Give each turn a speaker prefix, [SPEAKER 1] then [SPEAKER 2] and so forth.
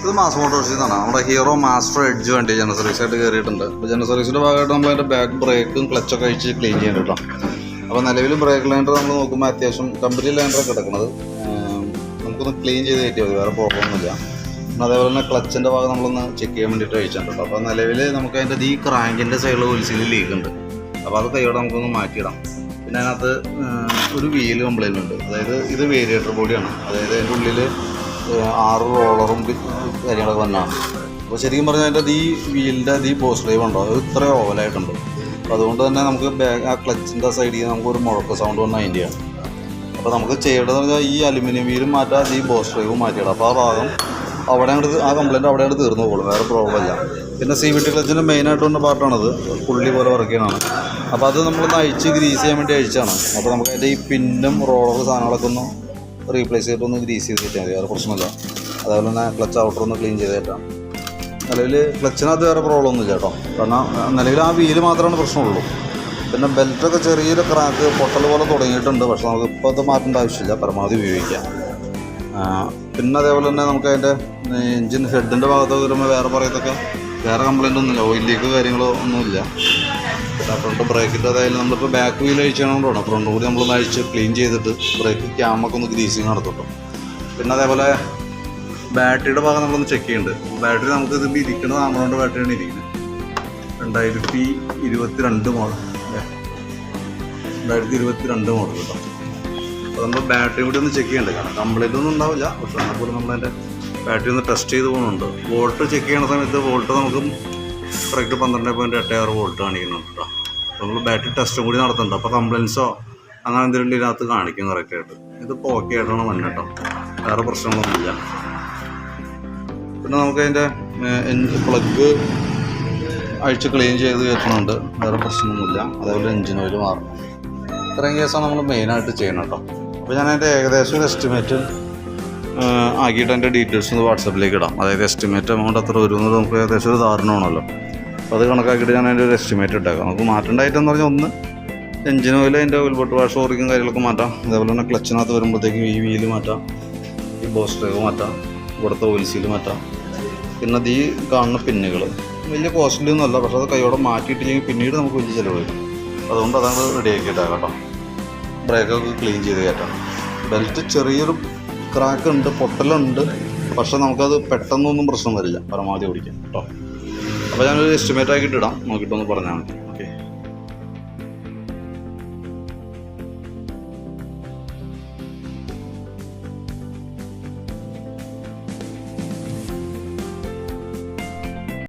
[SPEAKER 1] ഇത് മാസ് മോട്ടോഴ്സിൽ നിന്നാണ്. നമ്മുടെ ഹീറോ മാസ്റ്റർ എഡ്ജ് വണ്ടി ജനറൽ സർവീസായിട്ട് കയറിയിട്ടുണ്ട്. അപ്പോൾ ജനറൽ സർവീസിൻ്റെ ഭാഗമായിട്ട് നമ്മൾ അതിൻ്റെ ബാക്ക് ബ്രേക്കും ക്ലച്ചൊക്കെ അഴിച്ച് ക്ലീൻ ചെയ്യണം കേട്ടോ. അപ്പോൾ നിലവിൽ ബ്രേക്ക് ലൈൻഡർ നമ്മൾ നോക്കുമ്പോൾ അത്യാവശ്യം കമ്പനി ലൈൻഡറൊക്കെ കിടക്കുന്നത് നമുക്കൊന്ന് ക്ലീൻ ചെയ്ത് കയറ്റിയാൽ മതി, വേറെ പ്രോബ്ലമൊന്നുമില്ല. പിന്നെ അതേപോലെ തന്നെ ക്ലച്ചിൻ്റെ ഭാഗം നമ്മളൊന്ന് ചെക്ക് ചെയ്യാൻ വേണ്ടിയിട്ട് അഴിച്ചിട്ടുണ്ട്. അപ്പോൾ നിലവിൽ നമുക്ക് അതിൻ്റെ ഈ ക്രാങ്കിൻ്റെ സൈഡിൽ ഒലിസിൽ ലീക്ക് ഉണ്ട്. അപ്പോൾ അത് കൈയോടെ നമുക്കൊന്ന് മാറ്റിയിടാം. പിന്നെ അതിനകത്ത് ഒരു വീല് കംപ്ലൈൻ്റ് ഉണ്ട്. അതായത് ഇത് വേരിയേറ്റർ ബോഡിയാണ്. അതായത് അതിൻ്റെ ഉള്ളിൽ 6 റോളറും കാര്യങ്ങളൊക്കെ വന്നാണ്. അപ്പോൾ ശരിക്കും പറഞ്ഞാൽ അതിൻ്റെ ഈ വീലിൻ്റെ ഈ പോസ്റ്റ് ഡ്രൈവ് ഉണ്ടോ അത് ഇത്ര ഓവലായിട്ടുണ്ട്. അപ്പോൾ അതുകൊണ്ട് തന്നെ നമുക്ക് ആ ക്ലച്ചിൻ്റെ സൈഡിൽ നമുക്കൊരു മുഴക്ക സൗണ്ട് വന്ന അതിൻ്റെയാണ്. അപ്പോൾ നമുക്ക് ചെയ്യേണ്ടതെന്ന് പറഞ്ഞാൽ ഈ അലുമിനിയം വീലും മാറ്റാം, ഈ പോസ്റ്റ് ഡ്രൈവും മാറ്റിയിടാം. അപ്പോൾ ആ ഭാഗം അവിടെ അങ്ങോട്ട് ആ കംപ്ലൈൻറ്റ് അവിടെ അങ്ങോട്ട് തീർന്നു പോകുള്ളൂ, വേറെ പ്രോബ്ലം ഇല്ല. പിന്നെ CVT ക്ലച്ചിൻ്റെ മെയിനായിട്ട് വന്ന പാർട്ടാണത്, പുള്ളി പോലെ വർക്ക് ചെയ്യണതാണ്. അപ്പോൾ അത് നമ്മളൊന്ന് അഴിച്ച് ഗ്രീസ് ചെയ്യാൻ വേണ്ടി അഴിച്ചാണ്. അപ്പോൾ നമുക്ക് അതിൻ്റെ ഈ പിന്നും റോളർ സാധനങ്ങളൊക്കെ ഒന്ന് റീപ്ലേസ് ചെയ്തിട്ടൊന്ന് ഗ്രീസ് ചെയ്ത് കിട്ടിയാൽ മതി, വേറെ പ്രശ്നമില്ല. അതേപോലെ തന്നെ ക്ലച്ച് ഔട്ടർ ഒന്ന് ക്ലീൻ ചെയ്ത് തരാം. നിലവിൽ ക്ലച്ചിനകത്ത് വേറെ പ്രോബ്ലം ഒന്നുമില്ല കേട്ടോ. കാരണം നിലവിൽ ആ വീല് മാത്രമാണ് പ്രശ്നമുള്ളൂ. പിന്നെ ബെൽറ്റൊക്കെ ചെറിയൊരു ക്രാക്ക് പൊട്ടൽ പോലെ തുടങ്ങിയിട്ടുണ്ട്. പക്ഷെ നമുക്ക് ഇപ്പോൾ അത് മാറ്റേണ്ട ആവശ്യമില്ല, പരമാവധി ഉപയോഗിക്കാം. പിന്നെ അതേപോലെ തന്നെ നമുക്ക് അതിൻ്റെ എൻജിൻ ഹെഡിൻ്റെ ഭാഗത്തൊക്കെ വരുമ്പോൾ വേറെ പറയത്തൊക്കെ വേറെ കംപ്ലൈൻ്റ് ഒന്നുമില്ല, ഓയിൽ ലീക്ക് കാര്യങ്ങളോ ഒന്നുമില്ല. ഫ്രണ്ട് ബ്രേക്കിൻ്റെ അതായാലും നമ്മളിപ്പോൾ ബാക്ക് വീൽ അഴിച്ചുകൊണ്ടാണ് ഫ്രണ്ട് കൂടി നമ്മളൊന്ന് അഴിച്ച് ക്ലീൻ ചെയ്തിട്ട് ബ്രേക്ക് ക്യാമൊക്കെ ഒന്ന് ഗ്രീസിങ് നടത്തുള്ളൂ. പിന്നെ അതേപോലെ ബാറ്ററിയുടെ ഭാഗം നമ്മളൊന്ന് ചെക്ക് ചെയ്യുന്നുണ്ട്. ബാറ്ററി നമുക്ക് ഇതിപ്പോൾ ഇരിക്കുന്നത് ആമറോണിൻ്റെ ബാറ്ററിയാണ് ഇരിക്കുന്നത്. 2022 മോഡൽ 2022 മോഡൽ കേട്ടോ. അപ്പോൾ നമ്മൾ ബാറ്ററി കൂടി ഒന്ന് ചെക്ക് ചെയ്യേണ്ടത്, കാരണം കംപ്ലൈൻ്റ് ഒന്നും ഉണ്ടാവില്ല. പക്ഷേ അതുപോലെ നമ്മളതിൻ്റെ ബാറ്ററി ഒന്ന് ടെസ്റ്റ് ചെയ്ത് പോകുന്നുണ്ട്. വോൾട്ട് ചെക്ക് ചെയ്യുന്ന സമയത്ത് വോൾട്ട് നമുക്ക് കറക്റ്റ് 12.86 വോൾട്ട് കാണിക്കുന്നുണ്ട് കേട്ടോ. അപ്പോൾ നമ്മൾ ബാറ്ററി ടെസ്റ്റും കൂടി നടത്തുന്നുണ്ട്. അപ്പോൾ കംപ്ലൈൻസോ അങ്ങനെ എന്തെങ്കിലും ഇതിനകത്ത് കാണിക്കും കറക്റ്റായിട്ട്. ഇതിപ്പോൾ ഓക്കെ ആയിട്ടാണ് വന്നത് കേട്ടോ, വേറെ പ്രശ്നങ്ങളൊന്നുമില്ല. പിന്നെ നമുക്കതിൻ്റെ പ്ലഗ് അഴിച്ച് ക്ലീൻ ചെയ്ത് കയറ്റുന്നുണ്ട്, വേറെ പ്രശ്നമൊന്നുമില്ല. അതേപോലെ എൻജിൻ ഓയിൽ മാറണം. ഇത്രയും കേസാണ് നമ്മൾ മെയിനായിട്ട് ചെയ്യണം കേട്ടോ. അപ്പോൾ ഞാൻ അതിൻ്റെ ഏകദേശം ഒരു എസ്റ്റിമേറ്റ് ആക്കിയിട്ട് അതിൻ്റെ ഡീറ്റെയിൽസ് ഒന്ന് വാട്സപ്പിലേക്ക് ഇടാം. അതായത് എസ്റ്റിമേറ്റ് എമൗണ്ട് എത്ര വരുന്നത് നമുക്ക് ഏകദേശം ഒരു ധാരണമാണല്ലോ. അപ്പോൾ അത് കണക്കാക്കിയിട്ട് ഞാൻ അതിൻ്റെ ഒരു എസ്റ്റിമേറ്റ് ഇട്ടേക്കാം. നമുക്ക് മാറ്റേണ്ട ഐറ്റം എന്ന് പറഞ്ഞാൽ ഒന്ന് എൻജിൻ ഓയിൽ, അതിൻ്റെ ഓയിൽ ബോട്ട് വാഷ് ഓറിക്കും കാര്യങ്ങളൊക്കെ മാറ്റാം. അതേപോലെ തന്നെ ക്ലച്ചിനകത്ത് വരുമ്പോഴത്തേക്കും ഈ വീല് മാറ്റാം, ഈ ബോസ് ഡ്രൈവ് മാറ്റാം, ഇവിടുത്തെ ഓയിൽ സീല് മാറ്റാം. പിന്നെ ഈ കാണുന്ന പിന്നുകൾ വലിയ കോസ്റ്റ്ലി ഒന്നുമല്ല, പക്ഷേ അത് കൈയോടെ മാറ്റിയിട്ടില്ലെങ്കിൽ പിന്നീട് നമുക്ക് വലിയ ചിലവ് വരും. അതുകൊണ്ട് അതങ്ങ് റെഡിയാക്കി ഇട്ടാൽ കേട്ടോ. ബ്രേക്കൊക്കെ ക്ലീൻ ചെയ്ത് കയറ്റാം. ബെൽറ്റ് ചെറിയൊരു ക്രാക്ക് ഉണ്ട്, പൊട്ടലുണ്ട്, പക്ഷെ നമുക്കത് പെട്ടെന്നൊന്നും പ്രശ്നം വരില്ല, പരമാവധി ഓടിക്കാം കേട്ടോ. അപ്പോൾ ഞാനൊരു എസ്റ്റിമേറ്റ് ആക്കിയിട്ട് ഇടാം, നോക്കിയിട്ടൊന്ന് പറഞ്ഞാൽ മതി.